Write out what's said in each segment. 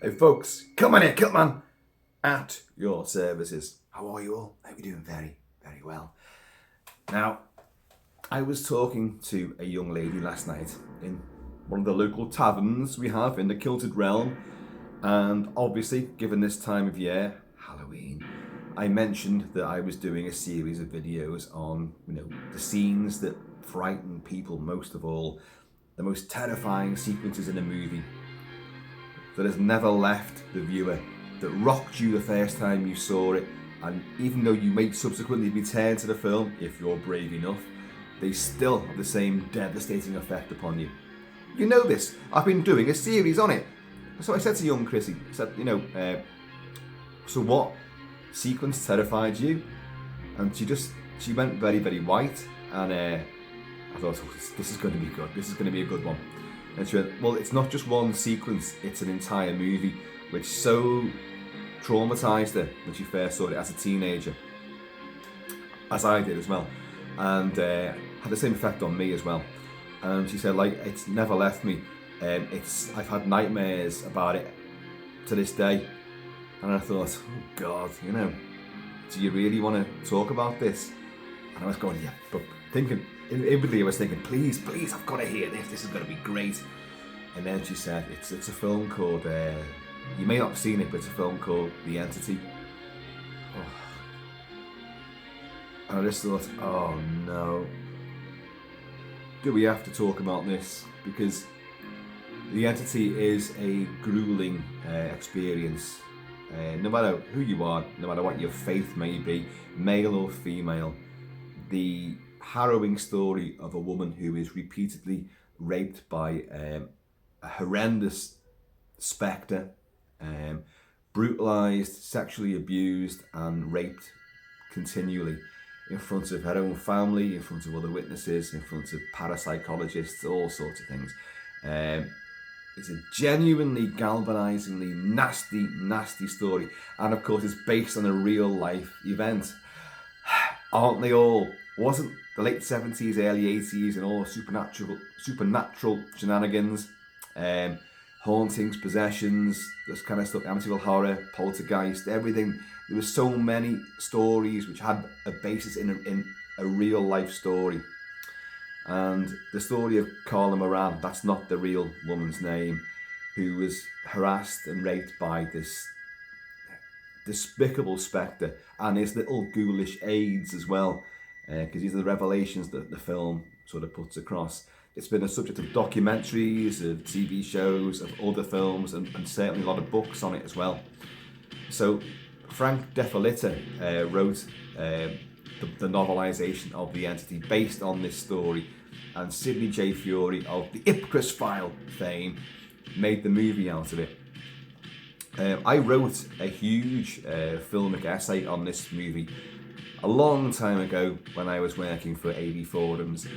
Hey folks, come on here, Kilt-Man, at your services. How are you all? Hope you're doing very, very well. Now, I was talking to a young lady last night in one of the local taverns we have in the Kilted realm, and obviously, given this time of year, Halloween, I mentioned that I was doing a series of videos on, the scenes that frighten people most of all, the most terrifying sequences in a movie that has never left the viewer, that rocked you the first time you saw it, and even though you may subsequently return to the film, if you're brave enough, they still have the same devastating effect upon you. You know this, I've been doing a series on it. So I said to young Chrissie, I said, so what sequence terrified you? And she went very, very white, and I thought, oh, this is going to be good, this is going to be a good one. And she went, well, it's not just one sequence, it's an entire movie, which so traumatised her when she first saw it as a teenager, as I did as well, and had the same effect on me as well. And she said, like, it's never left me. I've had nightmares about it to this day. And I thought, oh God, do you really want to talk about this? And I was going, yeah, but thinking, inwardly I was thinking, please, I've got to hear this. This is going to be great. And then she said, it's a film called, you may not have seen it, but it's a film called The Entity. Oh. And I just thought, oh no. Do we have to talk about this? Because The Entity is a grueling experience. No matter who you are, no matter what your faith may be, male or female, the harrowing story of a woman who is repeatedly raped by a horrendous spectre, brutalised, sexually abused and raped continually in front of her own family, in front of other witnesses, in front of parapsychologists, all sorts of things. It's a genuinely galvanisingly nasty story, and of course it's based on a real life event. Aren't they all? Wasn't the late 70s, early 80s and all supernatural shenanigans, hauntings, possessions, this kind of stuff, Amityville Horror, Poltergeist, everything. There were so many stories which had a basis in a real life story. And the story of Carla Moran, that's not the real woman's name, who was harassed and raped by this despicable spectre and his little ghoulish aides as well, because these are the revelations that the film sort of puts across. It's been a subject of documentaries, of TV shows, of other films, and certainly a lot of books on it as well. So Frank DeFelitta wrote the novelisation of The Entity based on this story, and Sidney J Furie of the Ipcris File fame made the movie out of it. I wrote a huge filmic essay on this movie a long time ago when I was working for AV Forums.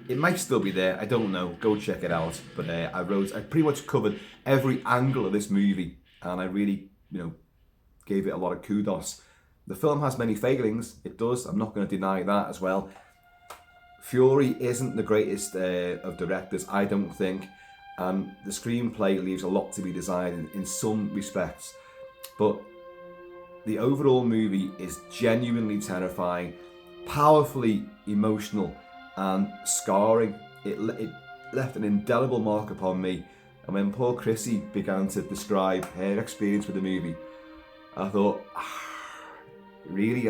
It might still be there, I don't know, go check it out. But I pretty much covered every angle of this movie, and I really, gave it a lot of kudos. The film has many failings, it does, I'm not going to deny that as well. Furie isn't the greatest of directors, I don't think, and the screenplay leaves a lot to be desired in some respects. But the overall movie is genuinely terrifying, powerfully emotional, and scarring. It left an indelible mark upon me, and when poor Chrissie began to describe her experience with the movie, I thought, really?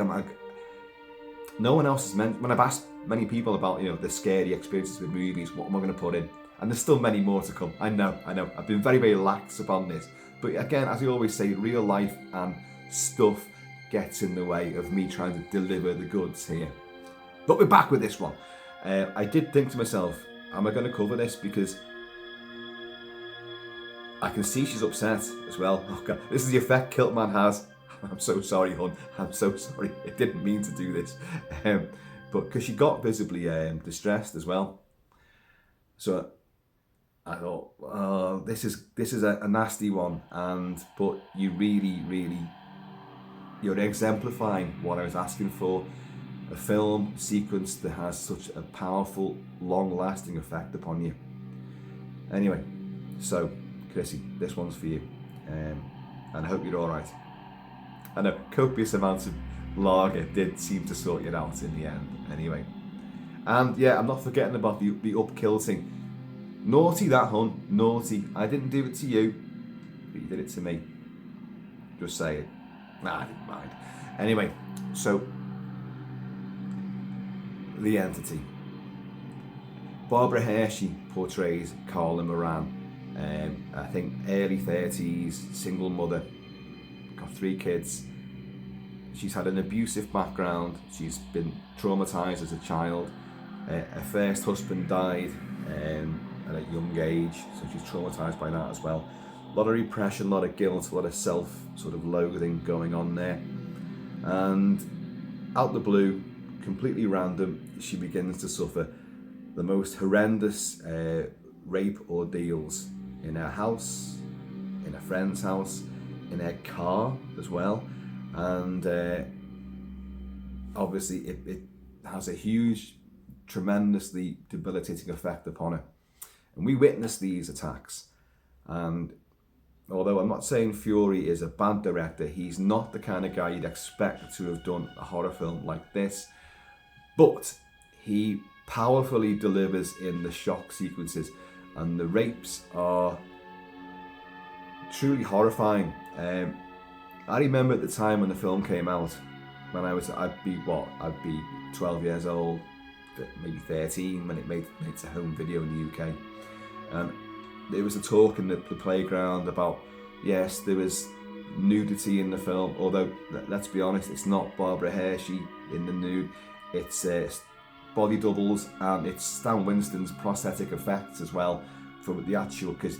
No one else has mentioned, when I've asked many people about the scary experiences with movies, what am I going to put in? And there's still many more to come. I know. I've been very, very lax upon this. But again, as I always say, real life and stuff gets in the way of me trying to deliver the goods here. But we're back with this one. I did think to myself, am I going to cover this? Because I can see she's upset as well. Oh God, this is the effect Kilt-Man has. I'm so sorry, hon. I'm so sorry. I didn't mean to do this. But because she got visibly distressed as well. So I thought, oh, this is a nasty one. But you really, you're exemplifying what I was asking for. A film sequence that has such a powerful, long-lasting effect upon you. Anyway, so Chrissie, this one's for you. and I hope you're all right. I know copious amounts of lager did seem to sort you out in the end, anyway. And yeah, I'm not forgetting about the up-kilting. Naughty that, hun, naughty. I didn't do it to you, but you did it to me. Just say it. Nah, I didn't mind. Anyway, so the entity. Barbara Hershey portrays Carla Moran. I think early 30s, single mother, got 3 kids. She's had an abusive background. She's been traumatized as a child. Her first husband died at a young age, so she's traumatized by that as well. A lot of repression, a lot of guilt, a lot of self sort of loathing going on there. And out the blue, completely random, she begins to suffer the most horrendous rape ordeals in her house, in a friend's house, in her car as well. And obviously it has a huge, tremendously debilitating effect upon her. And we witnessed these attacks. And although I'm not saying Furie is a bad director, he's not the kind of guy you'd expect to have done a horror film like this. But he powerfully delivers in the shock sequences, and the rapes are truly horrifying. I remember at the time when the film came out, when I'd be 12 years old, maybe 13 when it made its home video in the UK. And there was a talk in the playground about, yes, there was nudity in the film, although let's be honest, it's not Barbara Hershey in the nude, it's body doubles, and it's Stan Winston's prosthetic effects as well from the actual, because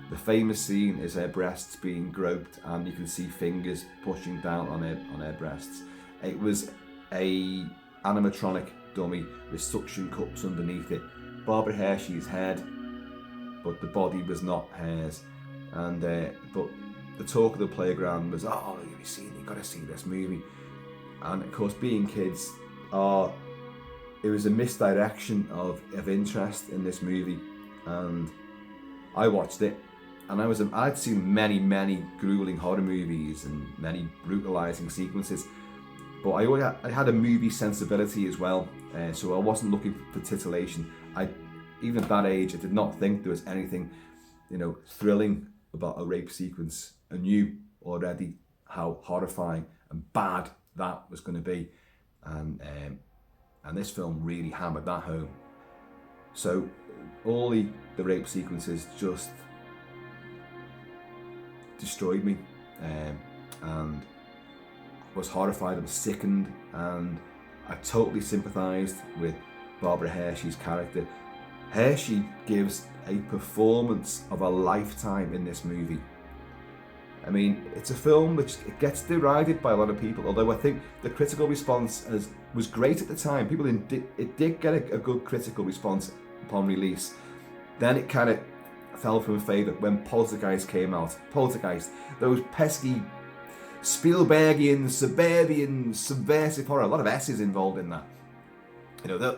the famous scene is her breasts being groped and you can see fingers pushing down on her breasts. It was a animatronic dummy with suction cups underneath it. Barbara Hershey's head, but the body was not hers. And but the talk of the playground was, oh, you got to see this movie. And of course, being kids, it was a misdirection of interest in this movie. And I watched it, and I'd seen many grueling horror movies and many brutalizing sequences, but I had a movie sensibility as well, so I wasn't looking for titillation. Even at that age, I did not think there was anything, thrilling about a rape sequence. I knew already how horrifying and bad that was going to be, and this film really hammered that home. So all the rape sequences just destroyed me, and was horrified and sickened, and I totally sympathised with Barbara Hershey's character. Hershey gives a performance of a lifetime in this movie. I mean, it's a film which it gets derided by a lot of people, although I think the critical response was great at the time. It did get a good critical response upon release. Then it kind of fell from favour when Poltergeist came out. Poltergeist, those pesky Spielbergian, suburban, subversive horror, a lot of S's involved in that.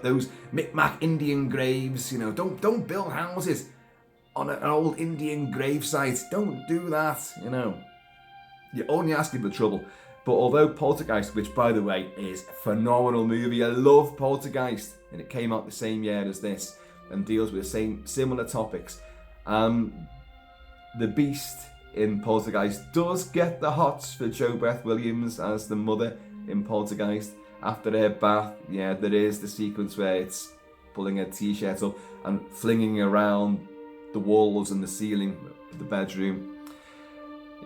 Those Micmac Indian graves, don't build houses on an old Indian grave site. Don't do that, You're only asking for trouble. But although Poltergeist, which by the way is a phenomenal movie, I love Poltergeist, and it came out the same year as this and deals with the similar topics. The beast in Poltergeist does get the hots for Jo Beth Williams as the mother in Poltergeist. After her bath, yeah, there is the sequence where it's pulling her t-shirt up and flinging around the walls and the ceiling of the bedroom.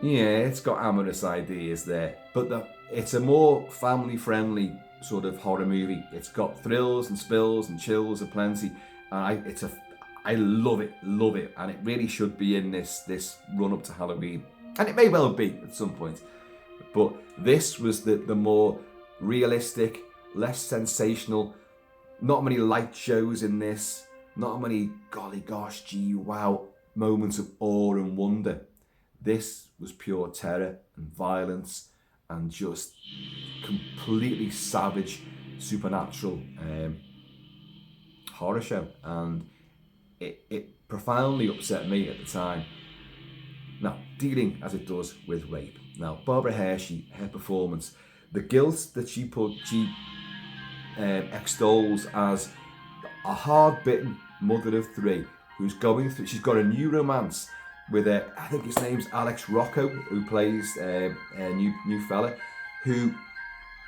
Yeah, it's got amorous ideas there, but it's a more family-friendly sort of horror movie. It's got thrills and spills and chills aplenty, and I love it, and it really should be in this run-up to Halloween, and it may well be at some point. But this was the more realistic, less sensational, not many light shows in this, not many golly gosh gee wow moments of awe and wonder. This was pure terror and violence and just completely savage, supernatural horror show, and it profoundly upset me at the time. Now, dealing as it does with rape. Now, Barbara Hershey, her performance, the guilt that she extols as a hard-bitten mother of three who's going through, she's got a new romance with I think his name's Alex Rocco, who plays a new fella, who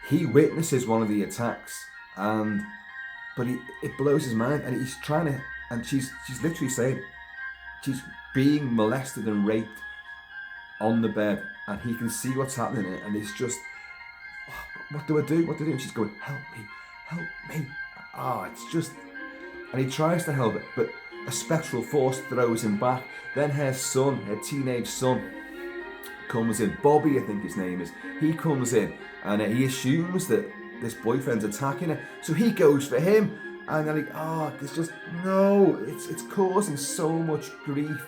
he witnesses one of the attacks, but it blows his mind, and he's trying to, and she's literally saying she's being molested and raped on the bed, and he can see what's happening, and it's just, what do I do? What do I do? And she's going, help me. It's just, and he tries to help it, but a spectral force throws him back. Then her son, her teenage son, comes in. Bobby, I think his name is. He comes in, and he assumes that this boyfriend's attacking her, so he goes for him. And they're like, it's just, no, it's causing so much grief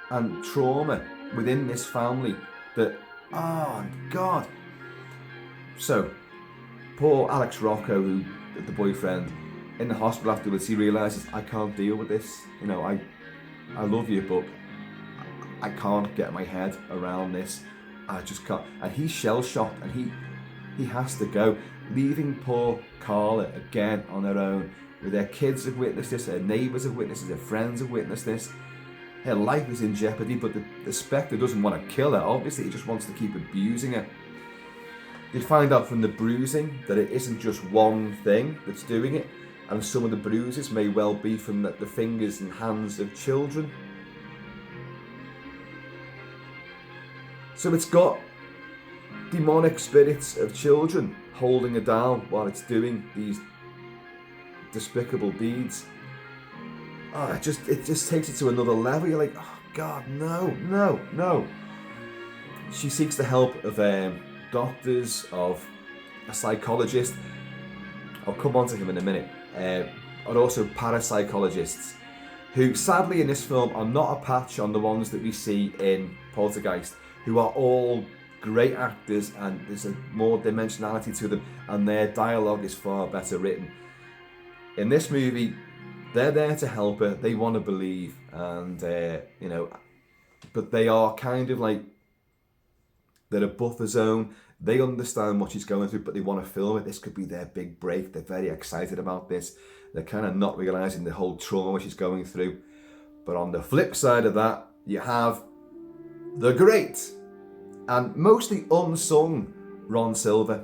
and trauma within this family that, God. So, poor Alex Rocco, the boyfriend, in the hospital afterwards, he realises, I can't deal with this. You know, I love you, but I can't get my head around this. I just can't. And he's shell-shocked, and he has to go, leaving poor Carla again on her own. With her kids have witnessed this, her neighbours have witnessed this, her friends have witnessed this. Her life is in jeopardy, but the Spectre doesn't want to kill her. Obviously, he just wants to keep abusing her. They find out from the bruising that it isn't just one thing that's doing it, and some of the bruises may well be from the fingers and hands of children. So it's got demonic spirits of children holding her down while it's doing these despicable deeds. It just takes it to another level. You're like, oh God, no. She seeks the help of doctors, of a psychologist. I'll come on to him in a minute. And also parapsychologists, who sadly in this film are not a patch on the ones that we see in Poltergeist, who are all great actors, and there's a more dimensionality to them, and their dialogue is far better written. In this movie, they're there to help her. They want to believe, and but they are kind of like, they're a buffer zone. They understand what she's going through, but they want to film it. This could be their big break. They're very excited about this. They're kind of not realising the whole trauma she's going through. But on the flip side of that, you have the great and mostly unsung Ron Silver.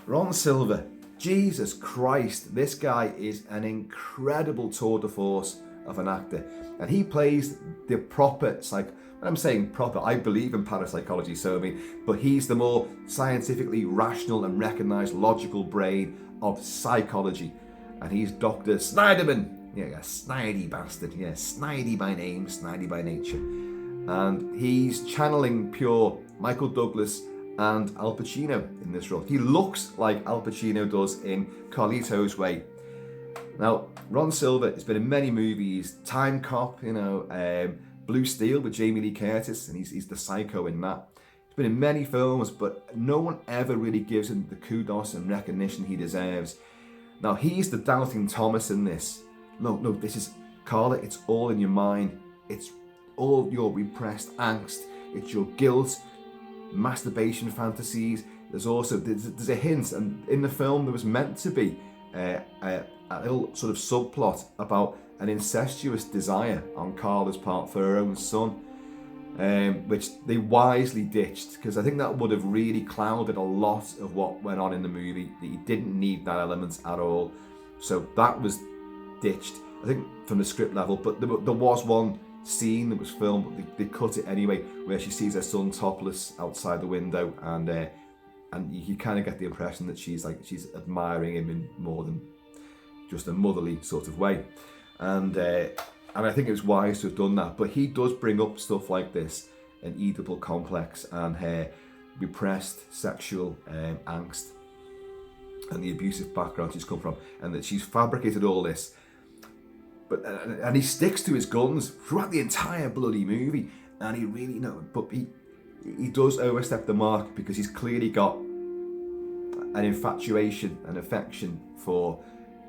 Ron Silver, Jesus Christ, this guy is an incredible tour de force of an actor. And he plays the proper when I'm saying proper, I believe in parapsychology, but he's the more scientifically rational and recognised logical brain of psychology. And he's Dr. Snyderman. Yeah, a snidey bastard. Yeah, snidey by name, snidey by nature. And he's channeling pure Michael Douglas and Al Pacino in this role. He looks like Al Pacino does in Carlito's Way. Now, Ron Silver has been in many movies, Time Cop, Blue Steel with Jamie Lee Curtis, and he's the psycho in that. He's been in many films, but no one ever really gives him the kudos and recognition he deserves. Now, he's the doubting Thomas in this. No, this is, Carla, it's all in your mind. It's all your repressed angst. It's your guilt, masturbation fantasies. There's a hint, and in the film there was meant to be a little sort of subplot about an incestuous desire on Carla's part for her own son, which they wisely ditched, because I think that would have really clouded a lot of what went on in the movie. That you didn't need that element at all, so that was ditched, I think, from the script level. But there was one scene that was filmed, but they cut it anyway, where she sees her son topless outside the window, and you kind of get the impression that she's admiring him in more than just a motherly sort of way. And I think it was wise to have done that. But he does bring up stuff like this, an Oedipal complex and her repressed sexual angst and the abusive background she's come from, and that she's fabricated all this. But and he sticks to his guns throughout the entire bloody movie, and he really but he does overstep the mark, because he's clearly got an infatuation, an affection for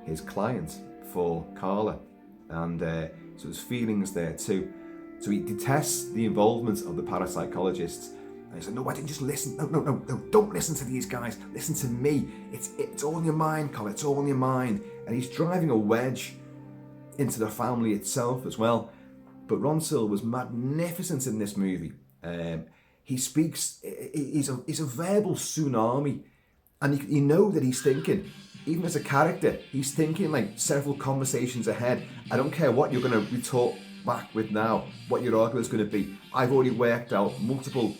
his client, for Carla. And so there's feelings there too. So he detests the involvement of the parapsychologists. And he said, no, why didn't you just listen? No, don't listen to these guys. Listen to me. It's all in your mind, Colin. It's all in your mind. And he's driving a wedge into the family itself as well. But Ronsil was magnificent in this movie. He speaks, he's a verbal tsunami. And you know that he's thinking, even as a character, he's thinking like several conversations ahead. I don't care what you're going to retort back with now, what your argument is going to be. I've already worked out multiple,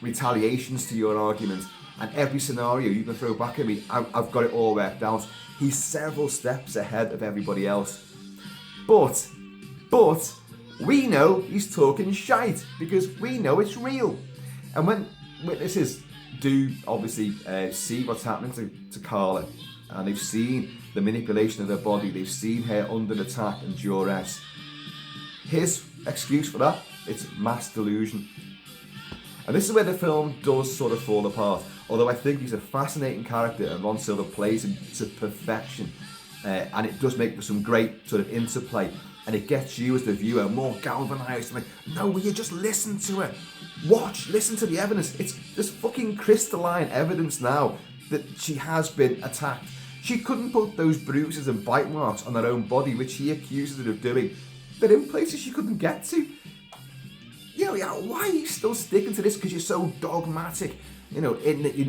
retaliations to your argument, and every scenario you can throw back at me, I've got it all worked out. He's several steps ahead of everybody else. But we know he's talking shite because we know it's real. And when witnesses do obviously see what's happening to Carla, and they've seen the manipulation of her body, they've seen her under attack and duress, his excuse for that, it's mass delusion. And this is where the film does sort of fall apart. Although I think he's a fascinating character and Ron Silver plays him to perfection. And it does make for some great sort of interplay. And it gets you as the viewer more galvanised. Like, no, will you just listen to it? Listen to the evidence. There's fucking crystalline evidence now that she has been attacked. She couldn't put those bruises and bite marks on her own body, which he accuses her of doing. They're in places she couldn't get to. Why are you still sticking to this? Because you're so dogmatic, in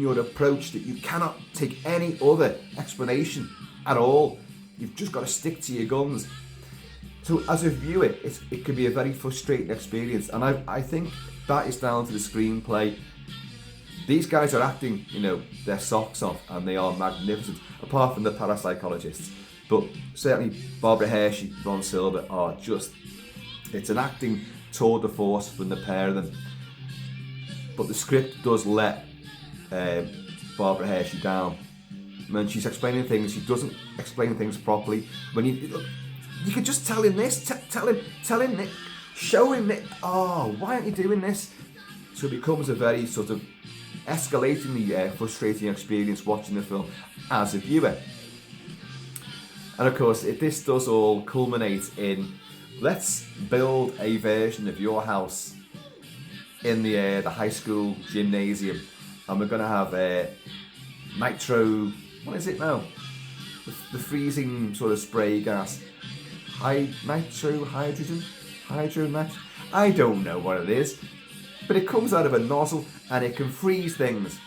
your approach that you cannot take any other explanation at all. You've just got to stick to your guns. So as a viewer, it can be a very frustrating experience. And I think that is down to the screenplay. These guys are acting, their socks off, and they are magnificent, apart from the parapsychologists. But certainly Barbara Hershey, Ron Silver are just, it's an acting tour de force from the pair of them. But the script does let Barbara Hershey down. When she's explaining things, she doesn't explain things properly. When you could just tell him this, tell him this, show him it. Oh, why aren't you doing this? So it becomes a very sort of escalatingly frustrating experience watching the film as a viewer. And of course, this does all culminate in, let's build a version of your house in the high school gymnasium, and we're going to have nitro, what is it now? The freezing sort of spray gas. Hydrogen? I don't know what it is, but it comes out of a nozzle and it can freeze things.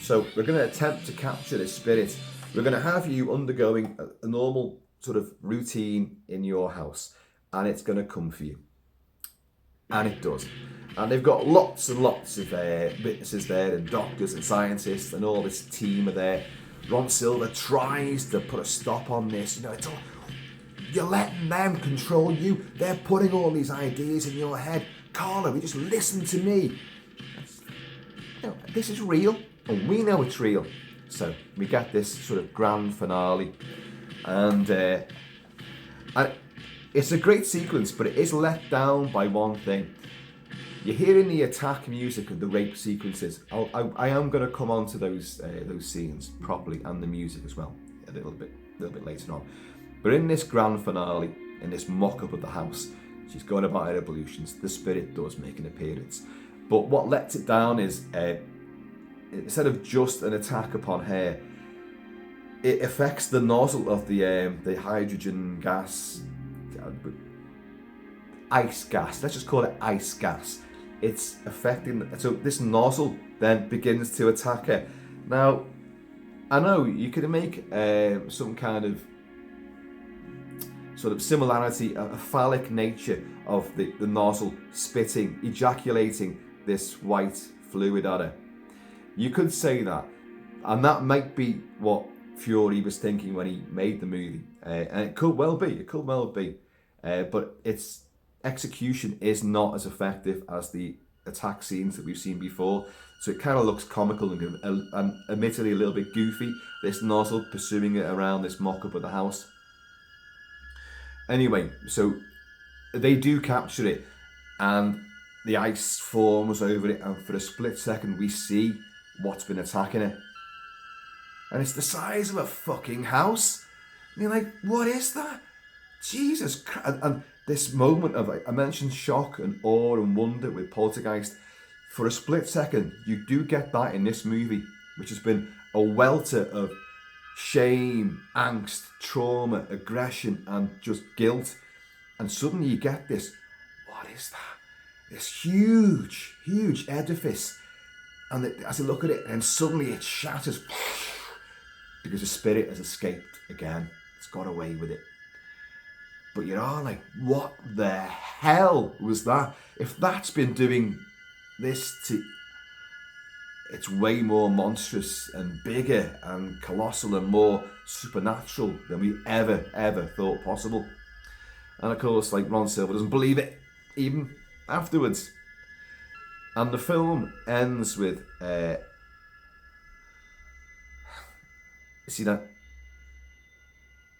So we're going to attempt to capture this spirit. We're going to have you undergoing a normal sort of routine in your house, and it's going to come for you. And it does. And they've got lots and lots of witnesses there, and doctors and scientists, and all this team are there. Ron Silver tries to put a stop on this. It's all, you're letting them control you. They're putting all these ideas in your head. Carla, we just listen to me. This is real, and we know it's real. So we get this sort of grand finale, and it's a great sequence, but it is let down by one thing. You're hearing the attack music and the rape sequences. I am going to come on to those scenes properly, and the music as well a little bit later on. But in this grand finale, in this mock-up of the house, she's going about her ablutions. The spirit does make an appearance, but what lets it down is instead of just an attack upon her, it affects the nozzle of the hydrogen gas, ice gas. Let's just call it ice gas. It's affecting. So this nozzle then begins to attack her. Now, I know you could make some kind of sort of similarity, a phallic nature of the nozzle spitting, ejaculating this white fluid at her. You could say that, and that might be what Furie was thinking when he made the movie, and it could well be. But its execution is not as effective as the attack scenes that we've seen before. So it kind of looks comical and admittedly a little bit goofy. This nozzle pursuing it around this mock-up of the house. Anyway, so they do capture it, and the ice forms over it, and for a split second we see what's been attacking it. And it's the size of a fucking house. And you're like, what is that? Jesus Christ. And this moment of, I mentioned shock and awe and wonder with Poltergeist. For a split second, you do get that in this movie, which has been a welter of shame, angst, trauma, aggression, and just guilt. And suddenly you get this, what is that? This huge, huge edifice. And as I look at it, and suddenly it shatters because the spirit has escaped again. It's got away with it. But you're all like, what the hell was that? If that's been doing this to... It's way more monstrous and bigger and colossal and more supernatural than we ever thought possible. And of course, like, Ron Silver doesn't believe it, even afterwards. And the film ends with... see that?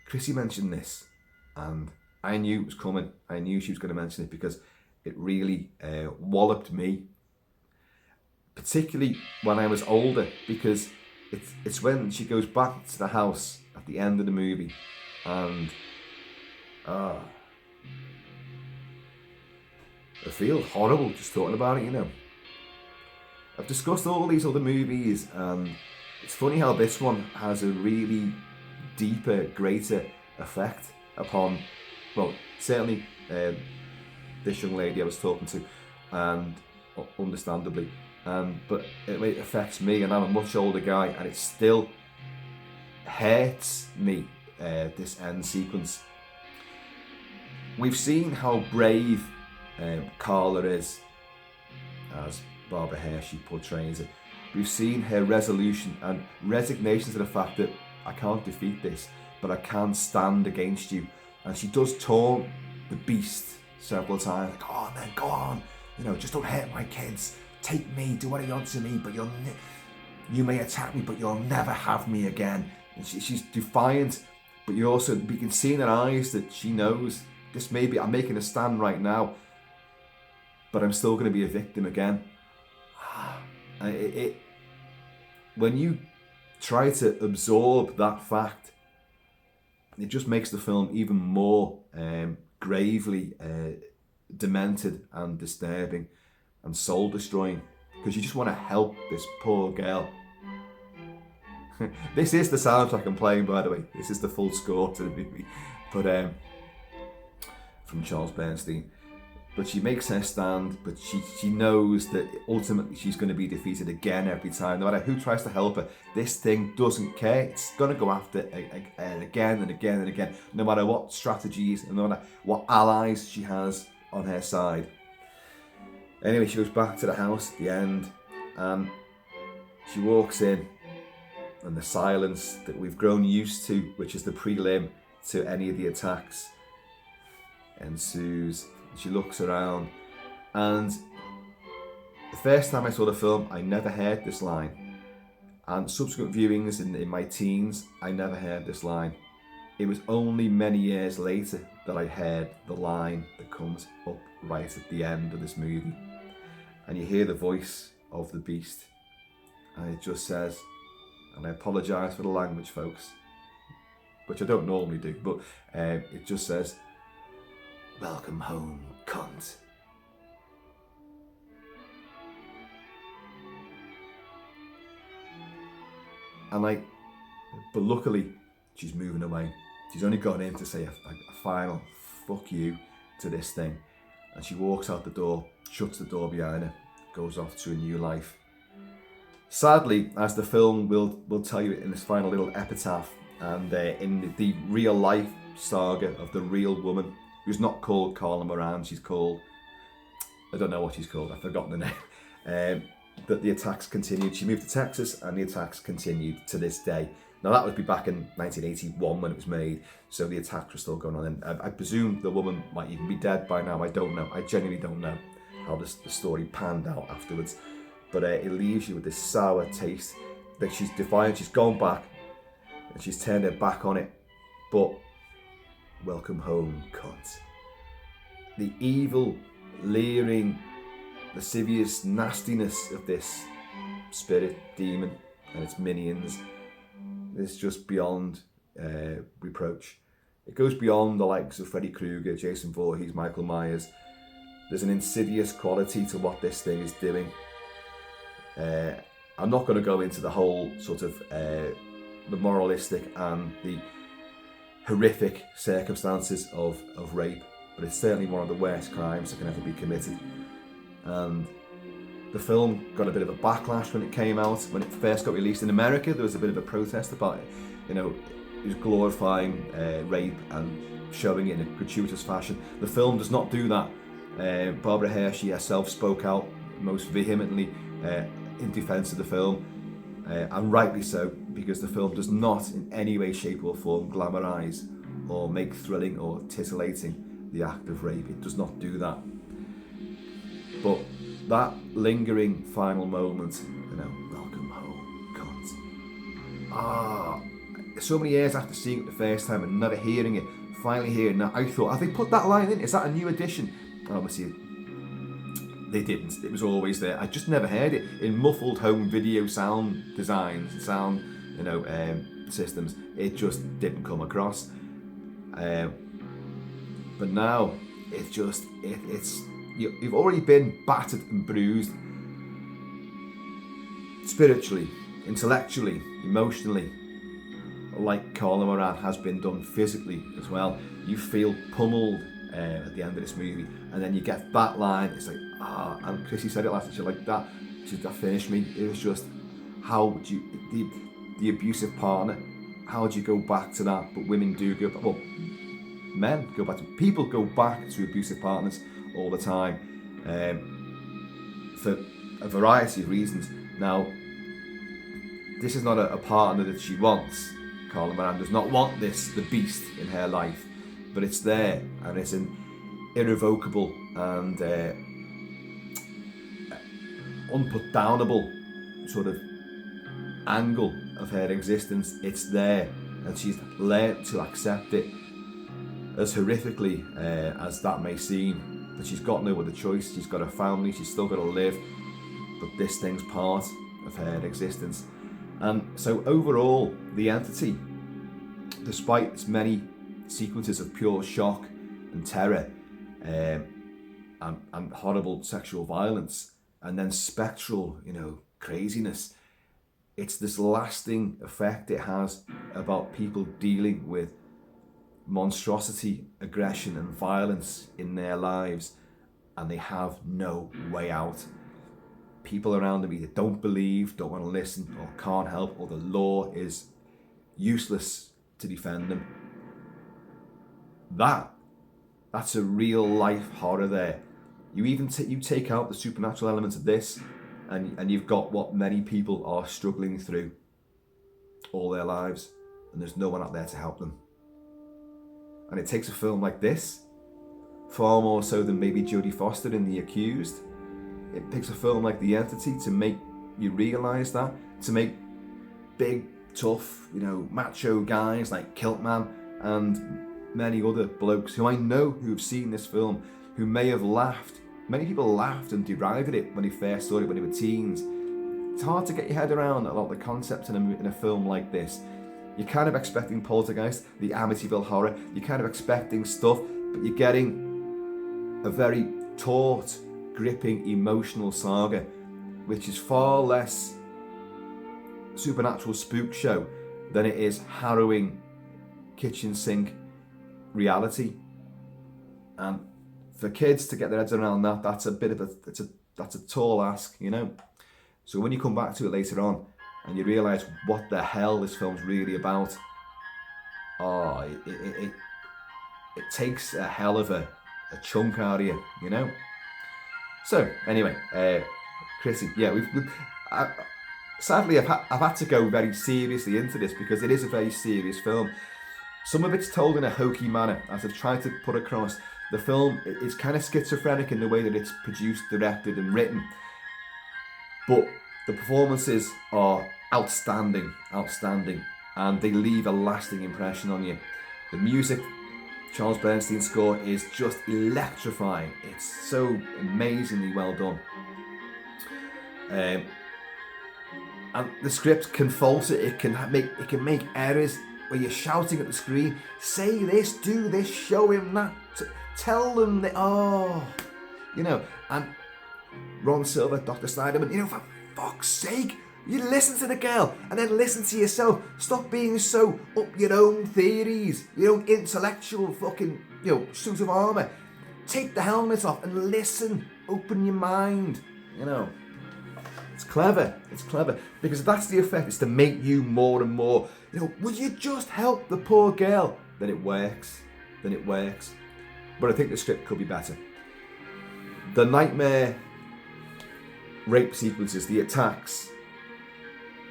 Chrissie mentioned this, and I knew it was coming. I knew she was going to mention it because it really walloped me, particularly when I was older, because it's when she goes back to the house at the end of the movie, and I feel horrible just talking about it, you know. I've discussed all these other movies, and it's funny how this one has a really deeper, greater effect upon, well, certainly this young lady I was talking to, and understandably, but it affects me, and I'm a much older guy, and it still hurts me, this end sequence. We've seen how brave Carla is, as Barbara Hershey portrays it. We've seen her resolution and resignation to the fact that I can't defeat this, but I can stand against you. And she does taunt the beast several times, like, go on then, go on, you know, just don't hurt my kids, take me, do what you want to me, but you may attack me, but you'll never have me again. And she's defiant, but you can see in her eyes that she knows, this maybe I'm making a stand right now, but I'm still going to be a victim again. When you try to absorb that fact, it just makes the film even more gravely demented and disturbing and soul destroying, because you just want to help this poor girl. This is the soundtrack I'm playing, by the way. This is the full score to the movie, but from Charles Bernstein. But she makes her stand, but she knows that ultimately she's going to be defeated again every time. No matter who tries to help her, this thing doesn't care. It's going to go after again and again and again, no matter what strategies and no matter what allies she has on her side. Anyway, she goes back to the house at the end, and she walks in, and the silence that we've grown used to, which is the prelim to any of the attacks, ensues. She looks around, and the first time I saw the film, I never heard this line, and subsequent viewings in my teens, I never heard this line. It was only many years later that I heard the line that comes up right at the end of this movie, and you hear the voice of the beast, and it just says, and I apologise for the language, folks, which I don't normally do, but it just says, "Welcome home, cunt." And but luckily, she's moving away. She's only gone in to say a final fuck you to this thing. And she walks out the door, shuts the door behind her, goes off to a new life. Sadly, as the film will tell you in this final little epitaph, and in the real life saga of the real woman, who's not called Carla Moran, she's called, I don't know what she's called, I've forgotten the name, that the attacks continued. She moved to Texas, and the attacks continued to this day. Now that would be back in 1981 when it was made, so the attacks were still going on, and I presume the woman might even be dead by now. I don't know, I genuinely don't know how the story panned out afterwards, but it leaves you with this sour taste, that she's defiant, she's gone back, and she's turned her back on it, but welcome home, cunt. The evil, leering, lascivious nastiness of this spirit demon and its minions is just beyond reproach. It goes beyond the likes of Freddy Krueger, Jason Voorhees, Michael Myers. There's an insidious quality to what this thing is doing. I'm not going to go into the whole sort of the moralistic and the horrific circumstances of rape, but it's certainly one of the worst crimes that can ever be committed. And the film got a bit of a backlash when it came out. When it first got released in America, there was a bit of a protest about it. You know, it was glorifying rape and showing it in a gratuitous fashion. The film does not do that. Barbara Hershey herself spoke out most vehemently in defence of the film, and rightly so, because the film does not in any way, shape or form glamorise or make thrilling or titillating the act of rape. It does not do that. But that lingering final moment, you know, welcome home, cunt. So many years after seeing it the first time and never hearing it, finally hearing that, I thought, have they put that line in? Is that a new addition? And obviously, they didn't. It was always there. I just never heard it in muffled home video sound designs, sound, you know, systems. It just didn't come across. But now it's just it's you've already been battered and bruised spiritually, intellectually, emotionally, like Carla Moran has been done physically as well. You feel pummeled at the end of this movie, and then you get that line. It's like, and Chrissie said it last night. She's like, that finished me. It was just, how would you, the abusive partner, how would you go back to that? But women do go back. Well, men go back to, people go back to abusive partners all the time, for a variety of reasons. Now, this is not a partner that she wants. Carla Moran does not want the beast in her life, but it's there, and it's an irrevocable and unputdownable sort of angle of her existence. It's there, and she's learned to accept it, as horrifically as that may seem. But she's got no other choice. She's got a family, she's still got to live, but this thing's part of her existence. And so overall, the entity, despite its many sequences of pure shock and terror, and horrible sexual violence, and then spectral, you know, craziness, it's this lasting effect it has about people dealing with monstrosity, aggression and violence in their lives, and they have no way out. People around them either don't believe, don't want to listen, or can't help, or the law is useless to defend them. That's a real life horror there. You even you take out the supernatural elements of this, and you've got what many people are struggling through all their lives, and there's no one out there to help them. And it takes a film like this, far more so than maybe Jodie Foster in The Accused. It picks a film like The Entity to make you realise that, to make big, tough, you know, macho guys like Kilt-Man and many other blokes who I know who've seen this film, who may have laughed. Many people laughed and derided it when they first saw it when they were teens. It's hard to get your head around a lot of the concepts in a film like this. You're kind of expecting Poltergeist, the Amityville horror. You're kind of expecting stuff, but you're getting a very taut, gripping, emotional saga, which is far less supernatural spook show than it is harrowing kitchen sink reality. And for kids to get their heads around that, that's a bit of that's a tall ask, you know. So when you come back to it later on and you realise what the hell this film's really about, it takes a hell of a chunk out of you, you know. So anyway, Chrissie, yeah, sadly I've had to go very seriously into this because it is a very serious film. Some of it's told in a hokey manner, as I've tried to put across. The film is kind of schizophrenic in the way that it's produced, directed and written, but the performances are outstanding, and they leave a lasting impression on you. The music, Charles Bernstein score, is just electrifying. It's so amazingly well done. And the script can falter, it can make errors, where you're shouting at the screen, say this, do this, show him that, tell them that, and Ron Silver, Dr. Snyderman, for fuck's sake, you listen to the girl and then listen to yourself. Stop being so up your own theories, your own intellectual fucking, suit of armour. Take the helmet off and listen. Open your mind. It's clever. It's clever because that's the effect. It's to make you more and more. Would you just help the poor girl? Then it works. But I think the script could be better. The nightmare rape sequences, the attacks.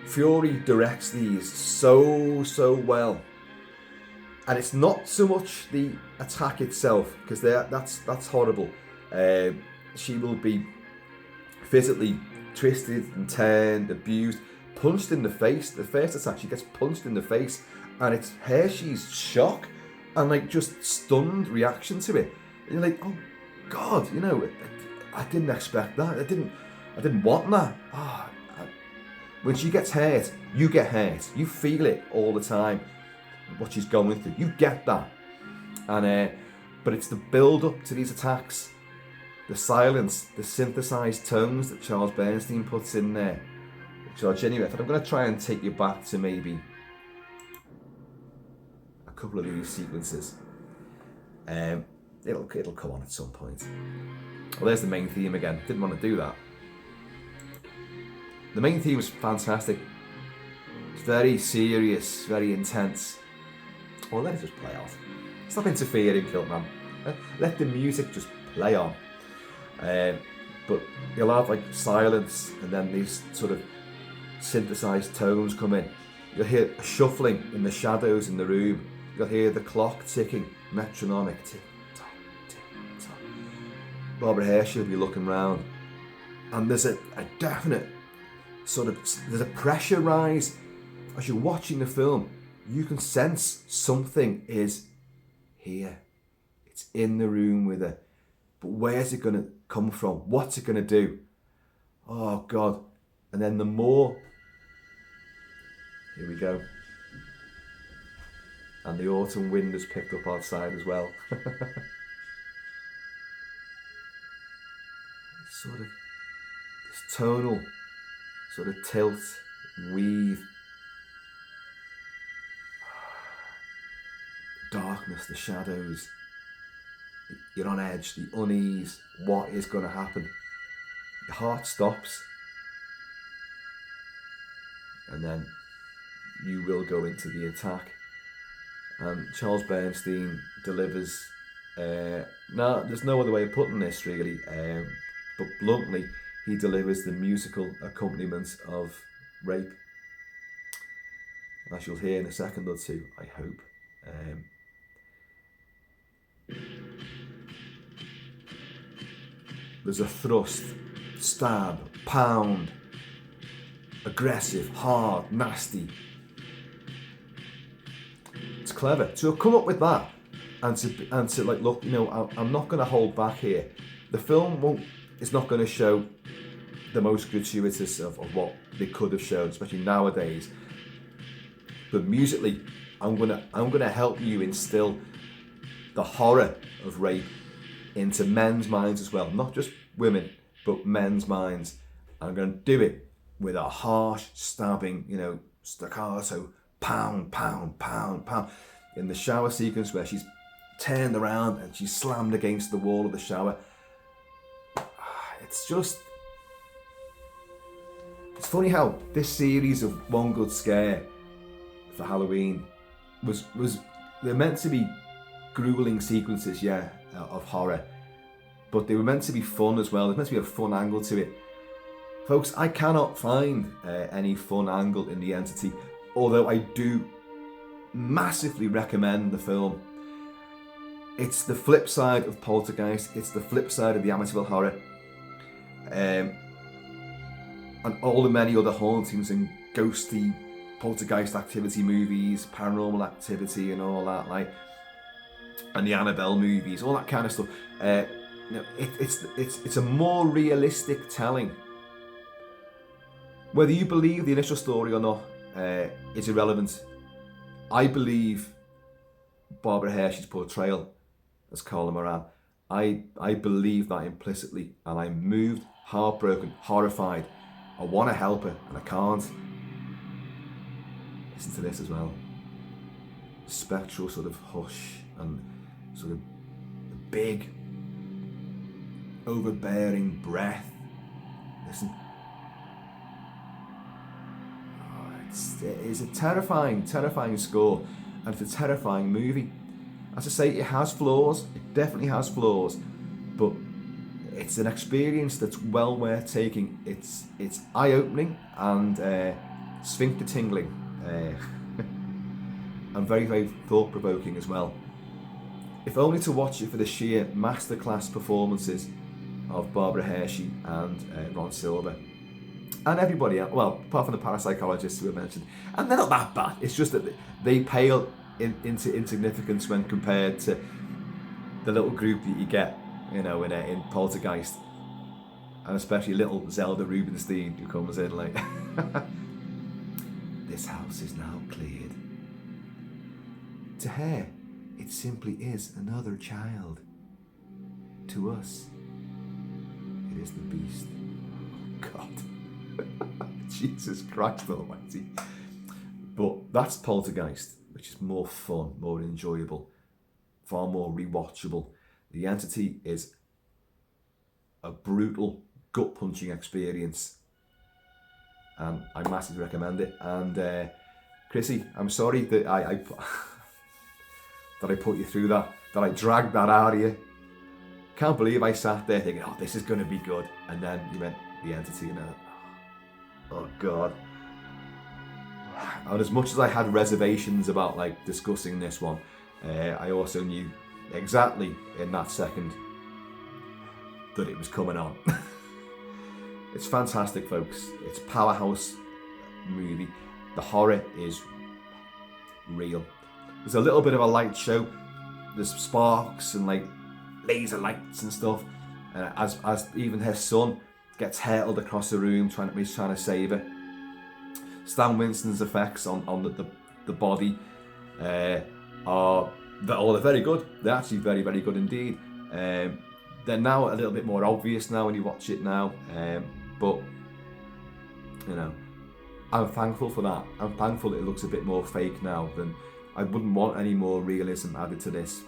Furie directs these so well, and it's not so much the attack itself because that's horrible. She will be physically twisted and turned, abused, punched in the face. The first attack, she gets punched in the face, and it's Hershey's shock and just stunned reaction to it. And you're like, oh God, I didn't expect that. I didn't want that. When she gets hurt, you get hurt. You feel it all the time, what she's going through. You get that. And but it's the build-up to these attacks, the silence, the synthesized tones that Charles Bernstein puts in there, which are genuine. I'm going to try and take you back to maybe a couple of these sequences. It'll come on at some point. Well, there's the main theme again. Didn't want to do that. The main theme is fantastic. It's very serious, very intense. Well, let it just play out. Stop interfering, Kilt-Man. Let the music just play on. But you'll have silence, and then these sort of synthesized tones come in. You'll hear a shuffling in the shadows in the room. You'll hear the clock ticking, metronomic, tick tock, tick tock. Barbara Hershey will be looking round, and there's a definite there's a pressure rise as you're watching the film. You can sense something is here. It's in the room with her. But where's it going to come from? What's it going to do? Oh God. And then the more... Here we go. And the autumn wind has picked up outside as well. Sort of this tonal sort of tilt, weave, the darkness, the shadows, you're on edge, the unease, what is going to happen? Your heart stops, and then you will go into the attack. And Charles Bernstein delivers, there's no other way of putting this really, but bluntly, he delivers the musical accompaniment of rape. As you'll hear in a second or two, I hope. There's a thrust, stab, pound, aggressive, hard, nasty. It's clever to have come up with that and to look, I'm not going to hold back here. The film it's not going to show the most gratuitous of what they could have shown, especially nowadays. But musically, I'm gonna help you instill the horror of rape into men's minds as well, not just women, but men's minds. I'm gonna do it with a harsh, stabbing, staccato, pound, pound, pound, pound. In the shower sequence where she's turned around and she's slammed against the wall of the shower. It's funny how this series of One Good Scare for Halloween they're meant to be grueling sequences, of horror, but they were meant to be fun as well. There's meant to be a fun angle to it. Folks, I cannot find any fun angle in The Entity, although I do massively recommend the film. It's the flip side of Poltergeist. It's the flip side of the Amityville Horror. And all the many other hauntings and ghosty poltergeist activity movies, paranormal activity and all that, and the Annabelle movies, all that kind of stuff. It's a more realistic telling. Whether you believe the initial story or not is irrelevant. I believe Barbara Hershey's portrayal as Carla Moran, I believe that implicitly, and I'm moved, heartbroken, horrified. I want to help her and I can't. Listen to this as well. Spectral sort of hush and sort of big, overbearing breath. Listen. It is a terrifying, terrifying score, and it's a terrifying movie. As I say, it has flaws. It definitely has flaws, but it's an experience that's well worth taking. It's eye-opening and sphincter tingling, and very, very thought-provoking as well. If only to watch it for the sheer masterclass performances of Barbara Hershey and Ron Silver. And everybody else, well, apart from the parapsychologists who were mentioned. And they're not that bad. It's just that they pale into insignificance when compared to the little group that you get, you know, in Poltergeist. And especially little Zelda Rubinstein, who comes in like, this house is now cleared. To her, it simply is another child. To us, it is the beast. Oh, God. Jesus Christ almighty. But that's Poltergeist, which is more fun, more enjoyable, far more rewatchable. The Entity is a brutal, gut-punching experience, and I massively recommend it. And Chrissie, I'm sorry that I that I put you through that I dragged that out of you. Can't believe I sat there thinking, oh, this is going to be good, and then you went The Entity, and oh God. And as much as I had reservations about like discussing this one, I also knew exactly in that second that it was coming on. It's fantastic, folks. It's a powerhouse movie. The horror is real. There's a little bit of a light show. There's sparks and like laser lights and stuff. As even her son gets hurtled across the room trying to save her. Stan Winston's effects on the body they're very good. They're actually very, very good indeed. They're now a little bit more obvious now when you watch it now, but you know, I'm thankful for that. I'm thankful it looks a bit more fake now. Than I wouldn't want any more realism added to this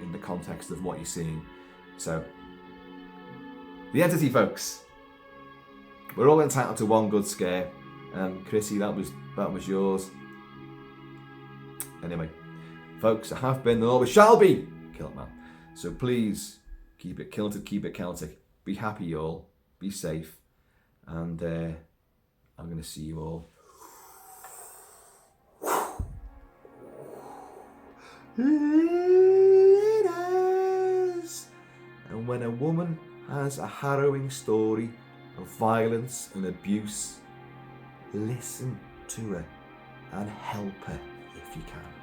in the context of what you're seeing. So, The Entity, folks. We're all entitled to one good scare, and Chrissie, that was yours. Anyway, folks, I have been and always shall be Kilt-Man. So please keep it kilted, keep it Celtic. Be happy, y'all. Be safe, and I'm going to see you all. And when a woman has a harrowing story of violence and abuse, listen to her and help her if you can.